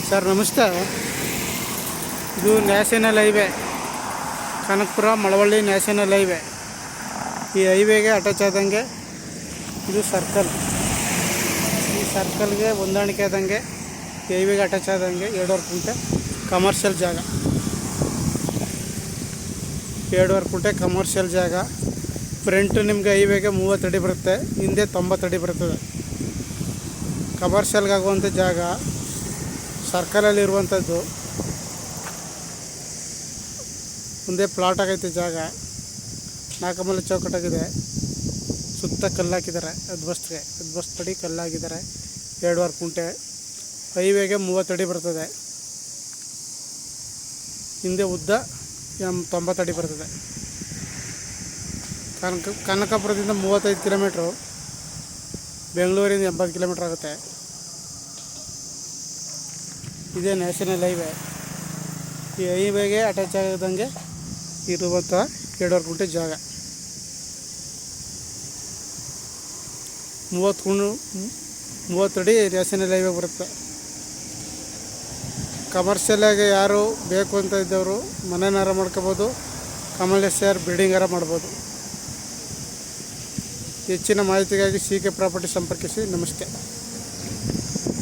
Sir ನಮಸ್ತೆ. ಇದು national highway, Kanakapura Malavalli national highway. ಈ ಹೈವೇಗೆ ಅಟ್ಯಾಚ್ ಆದಂಗೆ ಇದು ಸರ್ಕಲ್. ಈ ಸರ್ಕಲ್ಗೆ ಹೊಂದಾಣಿಕೆ ಆದಂಗೆ ಈ ಹೈವೇಗೆ ಅಟ್ಯಾಚ್ ಆದಂಗೆ 2.5 ಕುಂಟೆ ಕಮರ್ಷಿಯಲ್ ಜಾಗ. 2.5 ಕುಂಟೆ ಕಮರ್ಷಿಯಲ್ ಜಾಗ. ಫ್ರಂಟ್ ನಿಮಗೆ ಹೈವೇಗೆ 30 ಅಡಿ ಬರುತ್ತೆ, ಹಿಂದೆ 90 ಅಡಿ ಬರ್ತದೆ. ಕಮರ್ಷಿಯಲ್ಗೆ ಆಗುವಂಥ ಜಾಗ ಸರ್ಕಲಲ್ಲಿರುವಂಥದ್ದು. ಮುಂದೆ ಪ್ಲಾಟ್ ಆಗೈತೆ ಜಾಗ. 4 ಮಲೆ ಚೌಕಟ್ಟಾಗಿದೆ. ಸುತ್ತ ಕಲ್ಲಾಕಿದ್ದಾರೆ. ಬಸ್ ಪಡಿ ಕಲ್ಲಾಕಿದ್ದಾರೆ. 2.5 ಕುಂಟೆ ಹೈವೇಗೆ 30 ಅಡಿ ಬರ್ತದೆ. ಹಿಂದೆ ಉದ್ದ 90 ಅಡಿ ಬರ್ತದೆ. ಕನಕಪುರದಿಂದ 35 ಕಿಲೋಮೀಟ್ರು, ಬೆಂಗಳೂರಿಂದ 80 ಕಿಲೋಮೀಟ್ರ್ ಆಗುತ್ತೆ. ಇದೇ ನ್ಯಾಷನಲ್ ಹೈವೇ. ಈ ಹೈವೇಗೆ ಅಟ್ಯಾಚ್ ಆಗದಂಗೆ ಇರುವಂಥ 2.5 ಕುಂಟೆ ಜಾಗ. 30 ಅಡಿ ನ್ಯಾಷನಲ್ ಹೈವೇ ಬರುತ್ತೆ. ಕಮರ್ಷಿಯಲಾಗಿ ಯಾರು ಬೇಕು ಅಂತ ಇದ್ದವರು ಮನೆನಾರ ಮಾಡ್ಕೋಬೋದು, ಕಮಲೇಶ್ವರ್ ಬಿಲ್ಡಿಂಗಾರ ಮಾಡ್ಬೋದು. ಹೆಚ್ಚಿನ ಮಾಹಿತಿಗಾಗಿ CK ಪ್ರಾಪರ್ಟಿ ಸಂಪರ್ಕಿಸಿ. ನಮಸ್ತೆ.